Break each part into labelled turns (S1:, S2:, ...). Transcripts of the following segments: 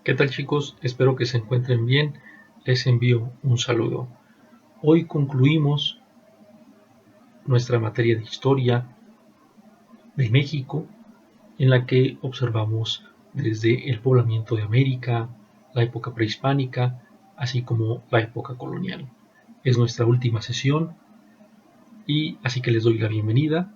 S1: ¿Qué tal, chicos? Espero que se encuentren bien. Les envío un saludo. Hoy concluimos nuestra materia de historia de México, en la que observamos desde el poblamiento de América, la época prehispánica, así como la época colonial. Es nuestra última sesión y así que les doy la bienvenida.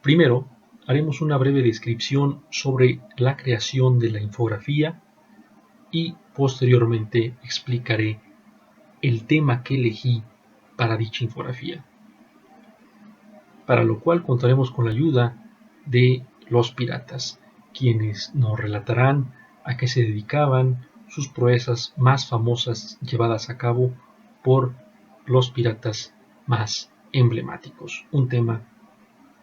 S1: Primero, haremos una breve descripción sobre la creación de la infografía y posteriormente explicaré el tema que elegí para dicha infografía, para lo cual contaremos con la ayuda de los piratas, quienes nos relatarán a qué se dedicaban, sus proezas más famosas llevadas a cabo por los piratas más emblemáticos. Un tema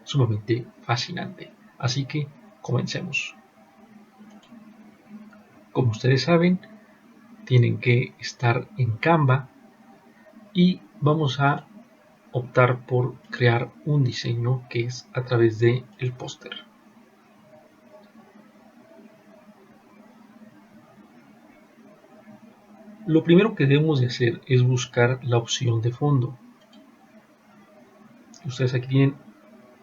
S1: sumamente fascinante. Así que comencemos. Como ustedes saben, tienen que estar en Canva y vamos a optar por crear un diseño que es a través de el póster. Lo primero que debemos de hacer es buscar la opción de fondo. Ustedes aquí tienen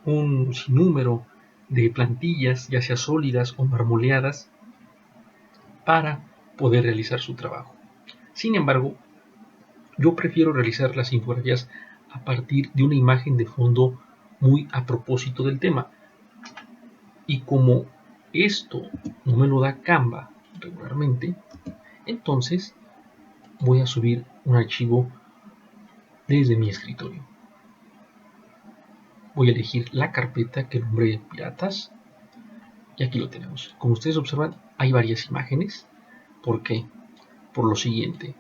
S1: un sinnúmero de plantillas, ya sea sólidas o marmoleadas, para poder realizar su trabajo. Sin embargo, yo prefiero realizar las infografías a partir de una imagen de fondo muy a propósito del tema. Y como esto no me lo da Canva regularmente, entonces voy a subir un archivo desde mi escritorio. Voy a elegir la carpeta que nombré Piratas y aquí lo tenemos. Como ustedes observan, hay varias imágenes. ¿Por qué? Por lo siguiente.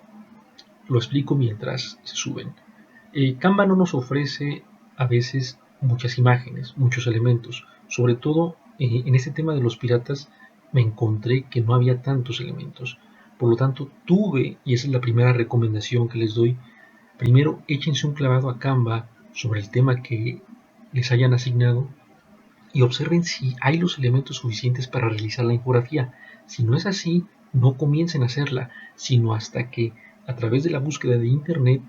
S1: Lo explico mientras se suben. Canva no nos ofrece a veces muchas imágenes, muchos elementos. Sobre todo en este tema de los piratas me encontré que no había tantos elementos. Por lo tanto, tuve, y esa es la primera recomendación que les doy, primero échense un clavado a Canva sobre el tema que les hayan asignado y observen si hay los elementos suficientes para realizar la infografía. Si no es así, no comiencen a hacerla, sino hasta que a través de la búsqueda de internet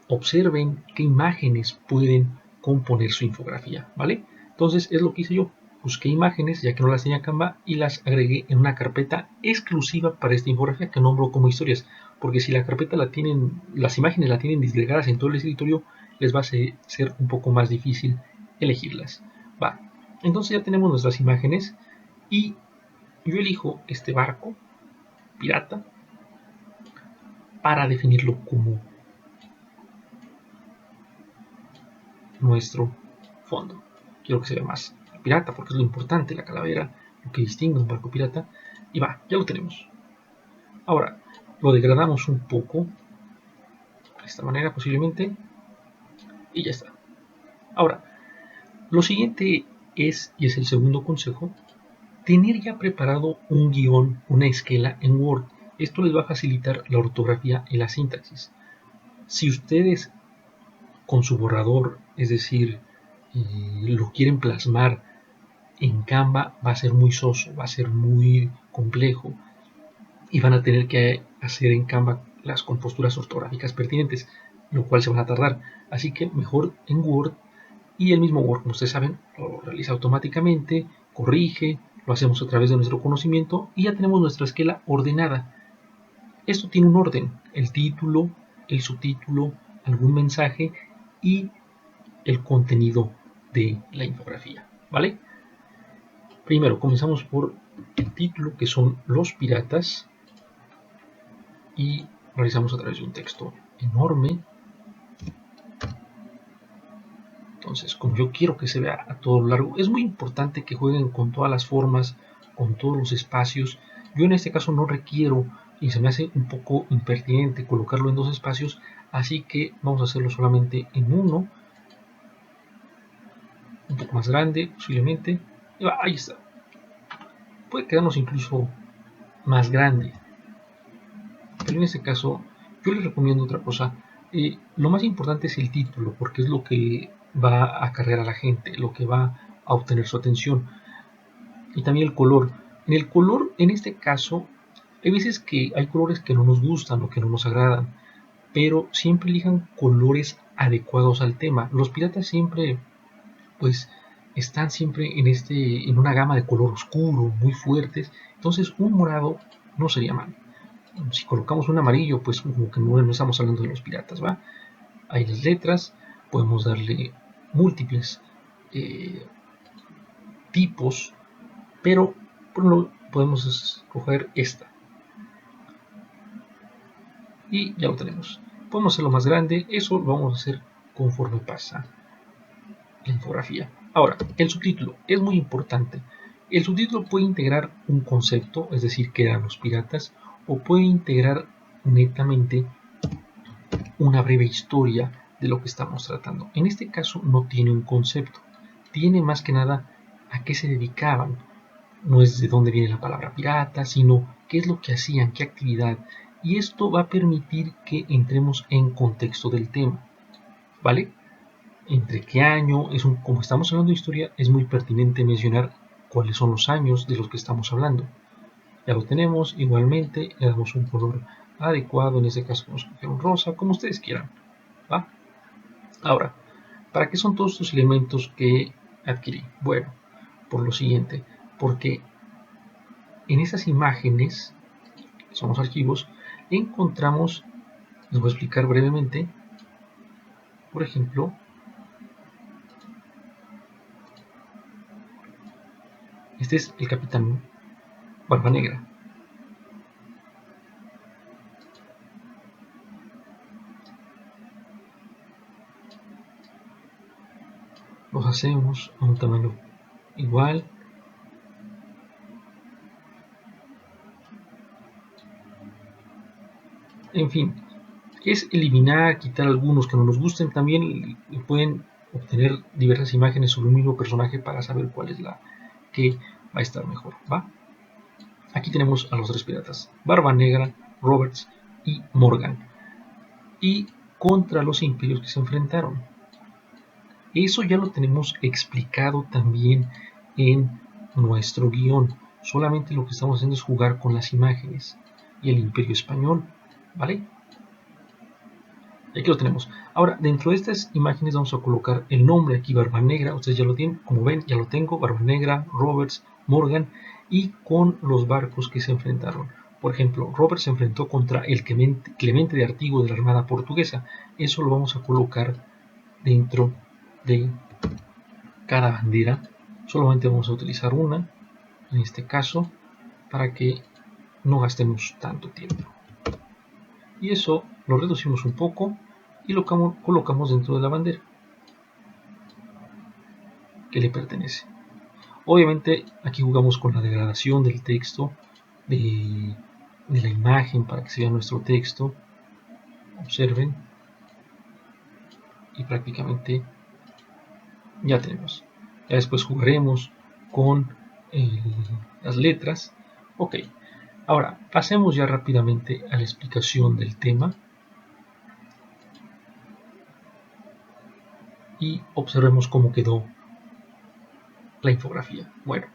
S1: observen qué imágenes pueden componer su infografía, ¿vale? Entonces es lo que hice yo. Busqué imágenes, ya que no las tenía Canva, y las agregué en una carpeta exclusiva para esta infografía que nombro como historias. Porque si la carpeta la tienen, las imágenes la tienen disgregadas en todo el escritorio, les va a ser un poco más difícil elegirlas. Va, entonces ya tenemos nuestras imágenes y yo elijo este barco pirata para definirlo como nuestro fondo. Quiero que se vea más pirata porque es lo importante, la calavera, lo que distingue un barco pirata. Y va, ya lo tenemos. Ahora, lo degradamos un poco, de esta manera posiblemente, y ya está. Ahora, lo siguiente es, y es el segundo consejo, tener ya preparado un guión, una esquela en Word. Esto les va a facilitar la ortografía y la sintaxis. Si ustedes con su borrador, es decir, lo quieren plasmar en Canva, va a ser muy soso, va a ser muy complejo y van a tener que hacer en Canva las composturas ortográficas pertinentes, lo cual se van a tardar. Así que mejor en Word, y el mismo Word, como ustedes saben, lo realiza automáticamente, corrige, lo hacemos a través de nuestro conocimiento y ya tenemos nuestra esquela ordenada. Esto tiene un orden: el título, el subtítulo, algún mensaje y el contenido de la infografía, ¿vale? Primero comenzamos por el título, que son Los Piratas, y realizamos a través de un texto enorme. Entonces, como yo quiero que se vea a todo lo largo, es muy importante que jueguen con todas las formas, con todos los espacios. Yo en este caso no requiero, y se me hace un poco impertinente colocarlo en dos espacios, así que vamos a hacerlo solamente en uno, un poco más grande posiblemente. Y ahí está. Puede quedarnos incluso más grande, pero en este caso yo les recomiendo otra cosa. Lo más importante es el título, porque es lo que va a acarrear a la gente, lo que va a obtener su atención, y también el color. En el color, en este caso, Hay veces que hay colores que no nos gustan o que no nos agradan, pero siempre elijan colores adecuados al tema. Los piratas siempre, pues, están siempre en una gama de color oscuro, muy fuertes. Entonces, un morado no sería mal. Si colocamos un amarillo, pues como que no estamos hablando de los piratas, ¿va? Hay las letras, podemos darle múltiples eh, tipos, pero podemos escoger esta y ya lo tenemos. Podemos hacerlo más grande, eso lo vamos a hacer conforme pasa la infografía. Ahora, el subtítulo es muy importante. El subtítulo puede integrar un concepto, es decir, que eran los piratas, o puede integrar netamente una breve historia de lo que estamos tratando. En este caso no tiene un concepto, tiene más que nada a qué se dedicaban. No es de dónde viene la palabra pirata, sino qué es lo que hacían, qué actividad. Y esto va a permitir que entremos en contexto del tema, ¿vale? Entre qué año, como estamos hablando de historia, es muy pertinente mencionar cuáles son los años de los que estamos hablando. Ya lo tenemos, igualmente le damos un color adecuado, en este caso vamos a escoger un rosa, como ustedes quieran, ¿va? Ahora, ¿para qué son todos estos elementos que adquirí? Bueno, por lo siguiente, porque en esas imágenes, que son los archivos, encontramos, les voy a explicar brevemente, por ejemplo, este es el Capitán Barba Negra. Los hacemos a un tamaño igual. En fin, es eliminar, quitar algunos que no nos gusten. También pueden obtener diversas imágenes sobre un mismo personaje para saber cuál es la que va a estar mejor, ¿va? Aquí tenemos a los tres piratas, Barba Negra, Roberts y Morgan, y contra los imperios que se enfrentaron. Eso ya lo tenemos explicado también en nuestro guión. Solamente lo que estamos haciendo es jugar con las imágenes y el imperio español, ¿vale? Y aquí lo tenemos. Ahora, dentro de estas imágenes vamos a colocar el nombre aquí, Barba Negra. Ustedes ya lo tienen, como ven, ya lo tengo. Barba Negra, Roberts, Morgan, y con los barcos que se enfrentaron. Por ejemplo, Roberts se enfrentó contra el Clemente de Artigo de la Armada Portuguesa. Eso lo vamos a colocar dentro de cada bandera. Solamente vamos a utilizar una, en este caso, para que no gastemos tanto tiempo. Y eso lo reducimos un poco y lo colocamos dentro de la bandera que le pertenece. Obviamente aquí jugamos con la degradación del texto, de la imagen para que se vea nuestro texto. Observen. Y prácticamente ya tenemos. Ya después jugaremos con las letras. Ok. Ahora, pasemos ya rápidamente a la explicación del tema. Y observemos cómo quedó la infografía. Bueno,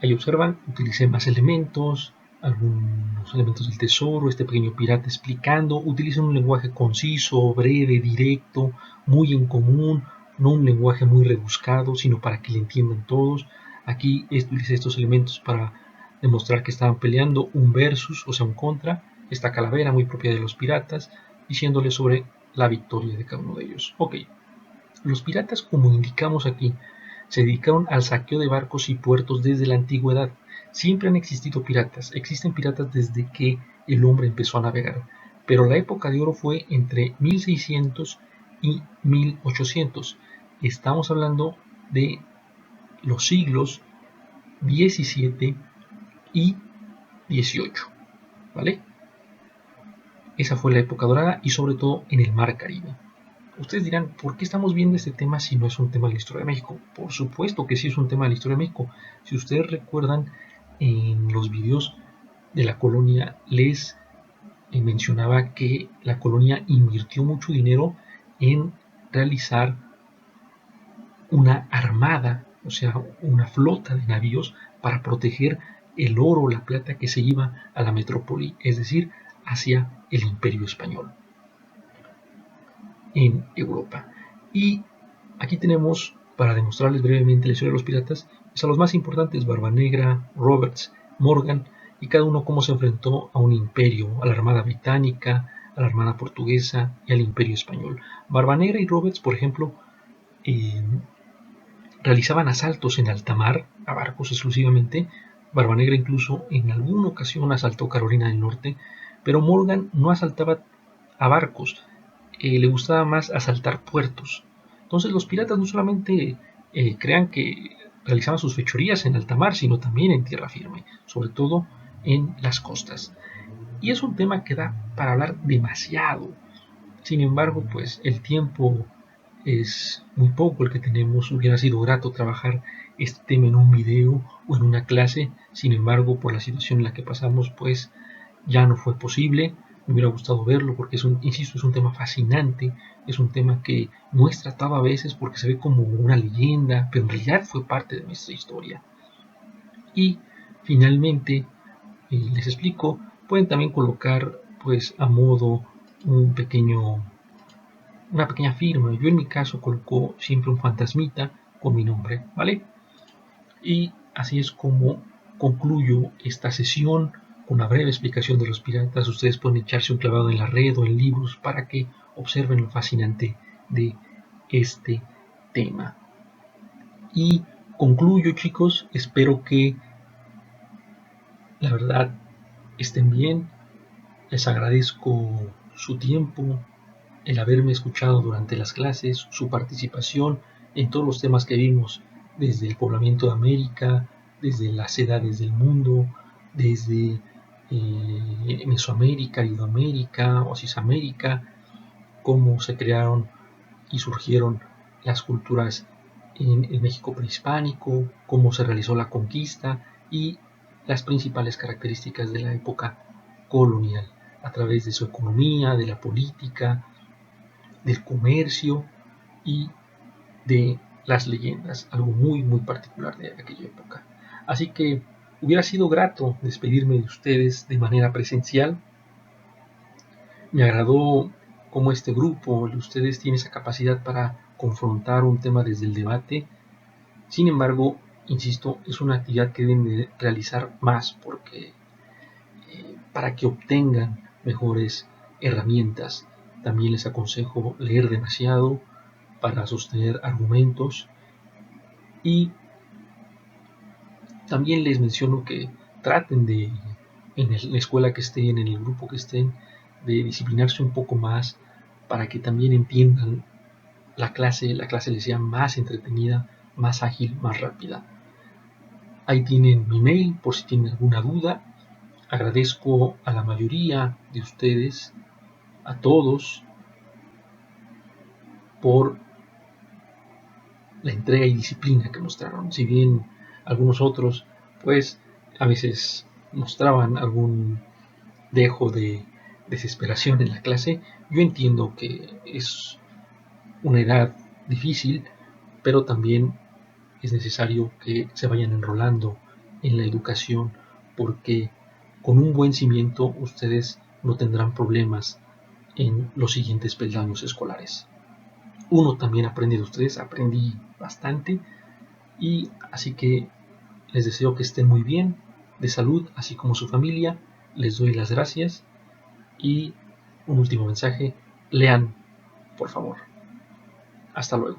S1: ahí observan, utilicé más elementos, algunos elementos del tesoro, este pequeño pirata explicando, utilicen un lenguaje conciso, breve, directo, muy en común, no un lenguaje muy rebuscado, sino para que le entiendan todos. Aquí utilicé estos elementos para demostrar que estaban peleando un versus, o sea, un contra, esta calavera muy propia de los piratas, diciéndole sobre la victoria de cada uno de ellos. Ok, los piratas, como indicamos aquí, se dedicaron al saqueo de barcos y puertos desde la antigüedad. Siempre han existido piratas, existen piratas desde que el hombre empezó a navegar, pero la época de oro fue entre 1600 y 1800. Estamos hablando de los siglos XVII y XVIII, ¿vale? Esa fue la época dorada y sobre todo en el Mar Caribe. Ustedes dirán, ¿por qué estamos viendo este tema si no es un tema de la historia de México? Por supuesto que sí es un tema de la historia de México. Si ustedes recuerdan, en los videos de la colonia les mencionaba que la colonia invirtió mucho dinero en realizar una armada, o sea, una flota de navíos para proteger el oro, la plata que se iba a la metrópoli, es decir, hacia el Imperio Español en Europa. Y aquí tenemos, para demostrarles brevemente la historia de los piratas, pues a los más importantes: Barbanegra, Roberts, Morgan, y cada uno cómo se enfrentó a un imperio, a la Armada Británica, a la Armada Portuguesa y al Imperio Español. Barbanegra y Roberts, por ejemplo, realizaban asaltos en alta mar, a barcos exclusivamente. Barbanegra incluso en alguna ocasión asaltó Carolina del Norte, pero Morgan no asaltaba a barcos, le gustaba más asaltar puertos. Entonces los piratas no solamente crean que realizaban sus fechorías en alta mar, sino también en tierra firme, sobre todo en las costas. Y es un tema que da para hablar demasiado. Sin embargo, pues el tiempo es muy poco el que tenemos. Hubiera sido grato trabajar este tema en un video o en una clase. Sin embargo, por la situación en la que pasamos, pues ya no fue posible. Me hubiera gustado verlo porque insisto, es un tema fascinante, es un tema que no es tratado a veces porque se ve como una leyenda, pero en realidad fue parte de nuestra historia. Y finalmente, les explico, pueden también colocar pues a modo una pequeña firma. Yo en mi caso coloco siempre un fantasmita con mi nombre, ¿vale? Y así es como concluyo esta sesión con una breve explicación de los piratas. Ustedes pueden echarse un clavado en la red o en libros para que observen lo fascinante de este tema. Y concluyo, chicos, espero que la verdad estén bien. Les agradezco su tiempo, el haberme escuchado durante las clases, su participación en todos los temas que vimos, desde el poblamiento de América, desde las edades del mundo, desde Mesoamérica, Idoamérica, Osisamérica, cómo se crearon y surgieron las culturas en el México prehispánico, cómo se realizó la conquista y las principales características de la época colonial, a través de su economía, de la política, del comercio y de las leyendas, algo muy muy particular de aquella época. Así que hubiera sido grato despedirme de ustedes de manera presencial. Me agradó cómo este grupo de ustedes tiene esa capacidad para confrontar un tema desde el debate. Sin embargo, insisto, es una actividad que deben de realizar más porque para que obtengan mejores herramientas. También les aconsejo leer demasiado para sostener argumentos, y también les menciono que traten de, en la escuela que estén, en el grupo que estén, de disciplinarse un poco más para que también entiendan la clase les sea más entretenida, más ágil, más rápida. Ahí tienen mi mail por si tienen alguna duda. Agradezco a la mayoría de ustedes, a todos, por la entrega y disciplina que mostraron. Si bien algunos otros, pues, a veces mostraban algún dejo de desesperación en la clase, yo entiendo que es una edad difícil, pero también es necesario que se vayan enrolando en la educación, porque con un buen cimiento ustedes no tendrán problemas en los siguientes peldaños escolares. Uno también aprende de ustedes, aprendí bastante, y así que les deseo que estén muy bien, de salud, así como su familia. Les doy las gracias y un último mensaje: lean, por favor. Hasta luego.